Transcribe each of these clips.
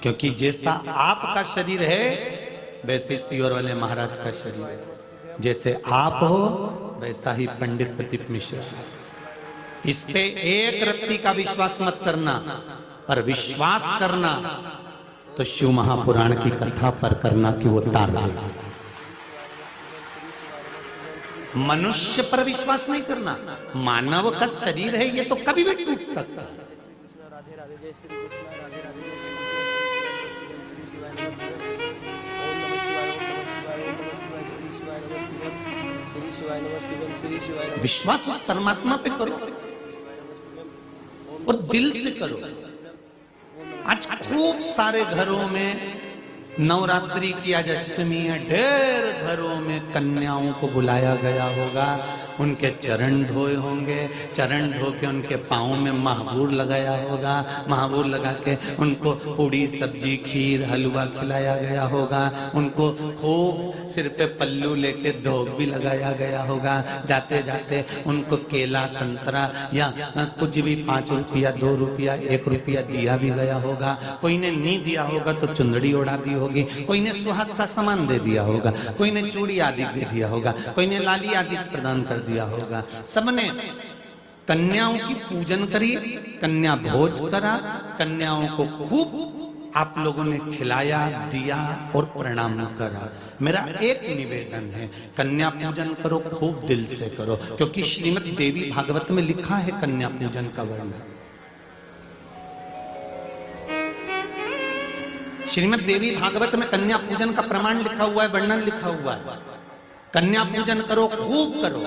क्योंकि जैसा आपका शरीर है वैसे सियोर वाले महाराज का शरीर है, जैसे आप हो वैसा ही पंडित प्रदीप मिश्रा। इस पे एक रत्ती का विश्वास मत करना, पर विश्वास करना तो शिव महापुराण की कथा पर करना कि वो तार देगा। मनुष्य पर विश्वास नहीं करना, मानव का शरीर है ये तो कभी भी टूट सकता है। विश्वास उस परमात्मा पे करो और दिल से करो। आज खूब सारे घरों में नवरात्रि की आज अष्टमी है, ढेर घरों में कन्याओं को बुलाया गया होगा, उनके चरण धोए होंगे, चरण धो के उनके पाँव में महाबूर लगाया होगा, महाबूर लगा के उनको पूड़ी सब्जी खीर हलवा खिलाया गया होगा, उनको खूब सिर पे पल्लू लेके धोक भी लगाया गया होगा, जाते जाते उनको केला संतरा या कुछ भी 5 रुपया 2 रुपया 1 रुपया दिया भी गया होगा। कोई ने नहीं दिया होगा तो चुंदड़ी उड़ा दी होगी, कोई ने सुहाग का सामान दे दिया होगा, कोई ने चूड़ी आदि दे दिया होगा, कोई ने लाली आदि प्रदान कर दिया होगा। सबने कन्याओं की पूजन करी, कन्या भोज करा, कन्याओं को खूब आप लोगों ने खिलाया दिया और प्रणाम करा। मेरा एक निवेदन है, कन्या पूजन करो, खूब दिल से करो, क्योंकि श्रीमद् देवी भागवत में लिखा है कन्या पूजन का वर्णन। श्रीमद् देवी भागवत में कन्या पूजन का प्रमाण लिखा हुआ है, वर्णन लिखा हुआ है। कन्या पूजन करो, खूब करो,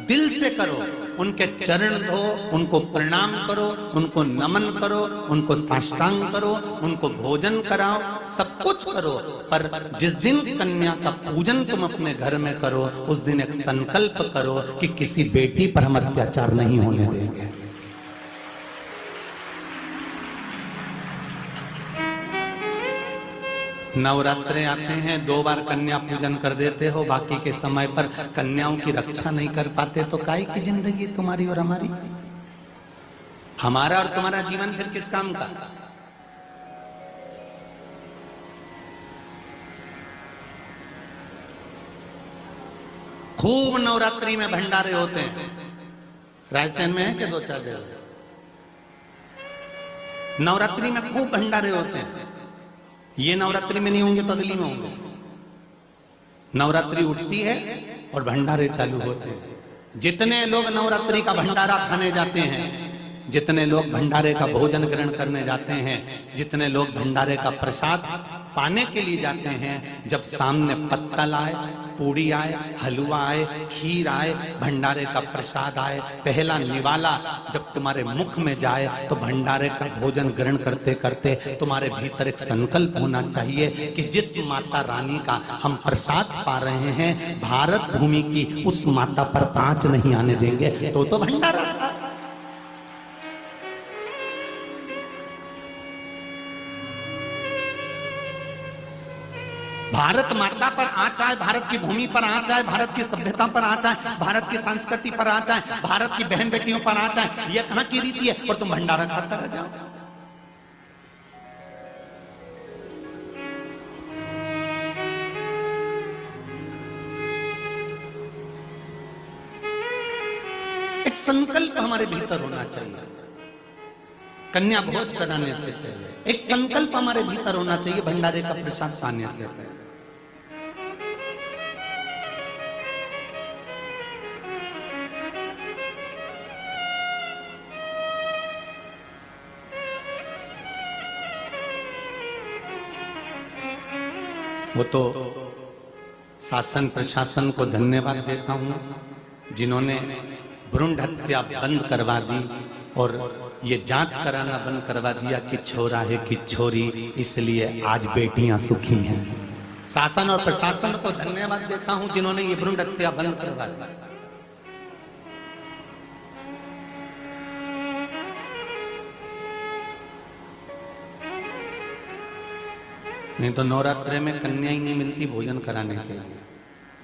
दिल से करो, उनके चरण धो, उनको प्रणाम करो, उनको नमन करो, उनको साष्टांग करो, उनको भोजन कराओ, सब कुछ करो। पर जिस दिन कन्या का पूजन तुम अपने घर में करो, उस दिन एक संकल्प करो कि किसी बेटी पर हम अत्याचार नहीं होने देंगे। नवरात्रे आते हैं, 2 बार कन्या पूजन कर देते हो, बाकी के समय पर कन्याओं की रक्षा नहीं कर पाते, तो काहे की जिंदगी तुम्हारी और हमारी? हमारा और तुम्हारा जीवन फिर किस काम का? खूब नवरात्रि में भंडारे होते हैं, रायसेन में है कि 2-4 जगह नवरात्रि में खूब भंडारे होते हैं। ये नवरात्रि में नहीं होंगे तो अगली में होंगे। नवरात्रि उठती है और भंडारे चालू होते हैं। जितने लोग नवरात्रि का भंडारा खाने जाते हैं, जितने लोग भंडारे का भोजन ग्रहण करने जाते हैं, जितने लोग भंडारे का प्रसाद पाने के लिए जाते हैं, जब सामने पत्तल आए, पूड़ी आए, हलवा आए, खीर आए, भंडारे का प्रसाद आए, पहला निवाला जब तुम्हारे मुख में जाए, तो भंडारे का भोजन ग्रहण करते करते तुम्हारे भीतर एक संकल्प होना चाहिए कि जिस माता रानी का हम प्रसाद पा रहे हैं, भारत भूमि की उस माता पर आंच नहीं आने देंगे। तो भंडारा भारत माता पर आंच आए, भारत की भूमि पर आंच आए, भारत की सभ्यता पर आंच आए, भारत की संस्कृति पर आंच आए, भारत की बहन बेटियों पर आंच आए, यह कहां की रीति है? और तुम भंडारा खाता रह जाओ। एक संकल्प हमारे भीतर होना चाहिए। कन्या भोज कराने से पहले एक संकल्प हमारे भीतर होना चाहिए, भंडारे का प्रसाद पाने से पहले। वो तो शासन प्रशासन को धन्यवाद देता हूं जिन्होंने भ्रूण हत्या बंद करवा दी और ये जांच कराना बंद करवा दिया कि छोरा है कि छोरी, इसलिए आज बेटियां सुखी हैं। शासन और प्रशासन को धन्यवाद देता हूं जिन्होंने ये भ्रूण हत्या बंद करवा दी। नहीं तो नवरात्रे में कन्या ही नहीं मिलती भोजन कराने के लिए,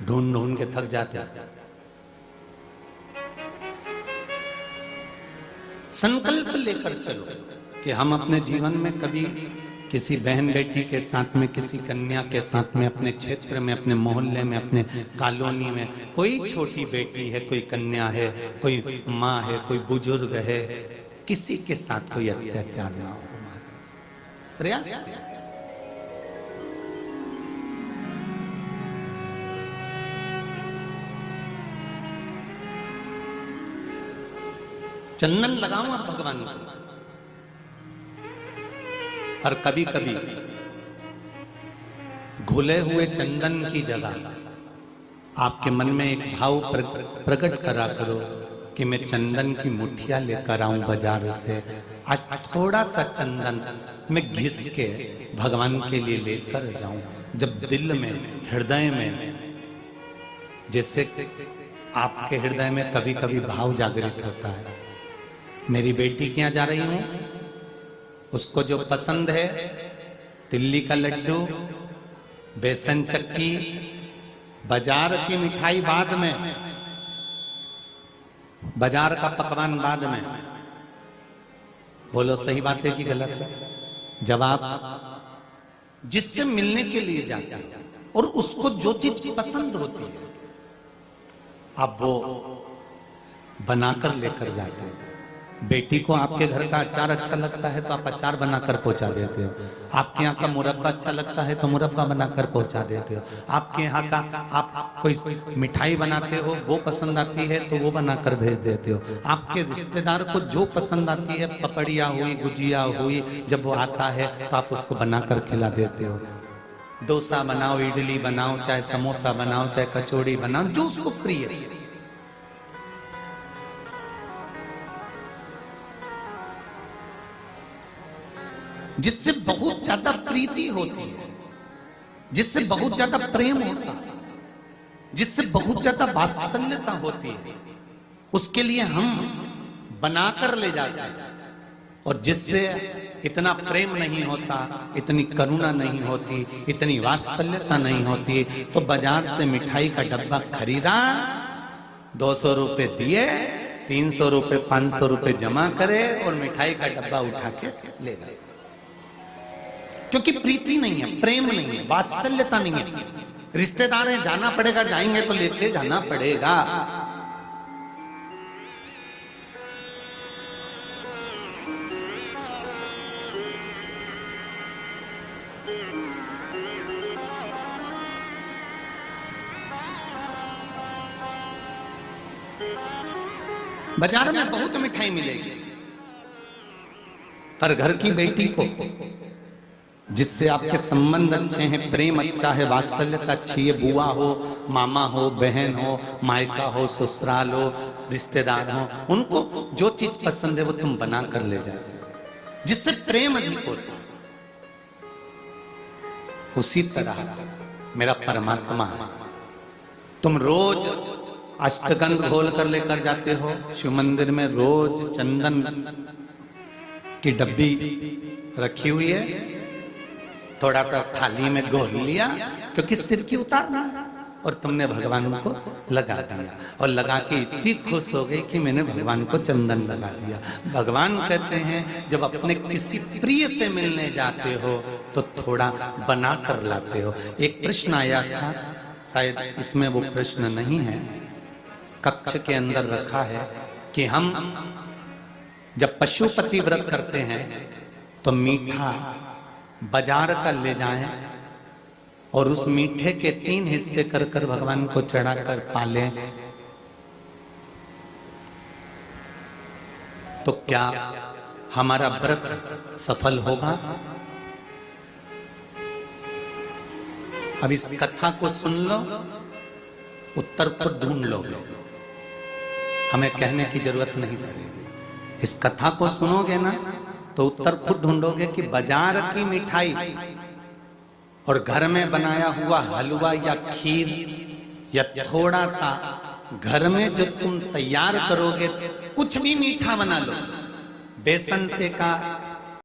ढूंढ ढूंढ के थक जाते। संकल्प लेकर चलो कि हम अपने जीवन में कभी किसी बहन बेटी के साथ में, किसी कन्या के साथ में, अपने क्षेत्र में, अपने मोहल्ले में, अपने कॉलोनी में कोई छोटी बेटी है, कोई कन्या है, कोई माँ है, कोई बुजुर्ग है, किसी के साथ कोई अत्याचार ना हो। प्रयास चंदन लगाऊं आप भगवान को, और कभी कभी घुले हुए चंदन की जगह आपके मन में एक भाव प्रकट करा करो कि मैं चंदन की मुठिया लेकर आऊं बाजार से, आज थोड़ा सा चंदन मैं घिस के भगवान के लिए लेकर जाऊं। जब दिल में, हृदय में, जैसे आपके हृदय में कभी कभी भाव जागृत होता है, मेरी बेटी के यहाँ जा रही हूं, उसको जो पसंद है, दिल्ली का लड्डू, बेसन चक्की, बाजार की मिठाई बाद में, बाजार का पकवान बाद में। बोलो सही बात है कि गलत है? जब आप जिससे मिलने के लिए जाते हैं और उसको जो चीज पसंद होती है आप वो बनाकर लेकर जाते हैं। बेटी को आपके घर का अचार अच्छा लगता है तो आप अचार बनाकर पहुंचा देते हो, आपके यहाँ का मुरब्बा अच्छा लगता है तो मुरब्बा बनाकर पहुंचा देते हो, आपके यहाँ का आप कोई मिठाई बनाते हो वो पसंद आती है तो वो बनाकर भेज देते हो, आपके रिश्तेदार को जो पसंद आती है, पपड़िया हुई, गुजिया हुई, जब वो आता है तो आप उसको बनाकर खिला देते हो। डोसा बनाओ, इडली बनाओ, चाहे समोसा बनाओ, चाहे कचौड़ी बनाओ, जो उसको प्रिय है। जिससे बहुत ज्यादा प्रीति होती है, जिससे बहुत ज्यादा प्रेम होता है, जिससे बहुत ज्यादा वात्सल्यता होती है, उसके लिए हम बनाकर ले जाते हैं। और जिससे इतना प्रेम नहीं होता, इतनी करुणा नहीं होती, इतनी वात्सल्यता नहीं होती, तो बाजार से मिठाई का डब्बा खरीदा, 200 रुपए दिए, 300 रुपए, 500 रुपए जमा करे और मिठाई का डब्बा उठा के ले गए। क्योंकि प्रीति नहीं है, प्रेम नहीं है, वात्सल्यता नहीं है। रिश्तेदार हैं, जाना पड़ेगा, जाएंगे तो लेके जाना पड़ेगा। बाजार में बहुत मिठाई मिलेगी, पर घर की बेटी को, जिससे आपके संबंध अच्छे हैं, प्रेम अच्छा है, वात्सल्यता अच्छी है, बुआ हो, मामा हो, बहन हो, मायका हो, ससुराल हो, रिश्तेदार हो, उनको जो चीज पसंद है वो तुम बना कर ले जाते हो, जिससे प्रेम अधिक होता है। उसी तरह मेरा परमात्मा है, तुम रोज अष्टगंध घोल कर लेकर जाते हो शिव मंदिर में, रोज चंदन की डब्बी रखी हुई है, थोड़ा सा थाली में घोल लिया क्योंकि सिर की उतारना है, और तुमने भगवान को लगा दिया, और लगा के इतनी खुश हो गई कि मैंने भगवान को चंदन लगा दिया। भगवान कहते हैं जब अपने किसी प्रिय से मिलने जाते हो तो थोड़ा बना कर लाते हो। एक प्रश्न आया था, शायद इसमें वो प्रश्न नहीं है, कक्ष के अंदर रखा है कि हम जब पशुपति व्रत करते हैं तो मीठा बाजार का ले जाएं और उस मीठे के 3 हिस्से कर कर भगवान को चढ़ाकर पालें, तो क्या हमारा व्रत सफल होगा? अब इस कथा को सुन लो, उत्तर खुद ढूंढ लोगे, हमें कहने की जरूरत नहीं पड़ेगी। इस कथा को सुनोगे ना तो उत्तर खुद ढूंढोगे कि बाजार की मिठाई और घर में बनाया हुआ हलवा या खीर या थोड़ा सा घर में जो तुम तैयार करोगे, कुछ भी मीठा बना लो, बेसन से का,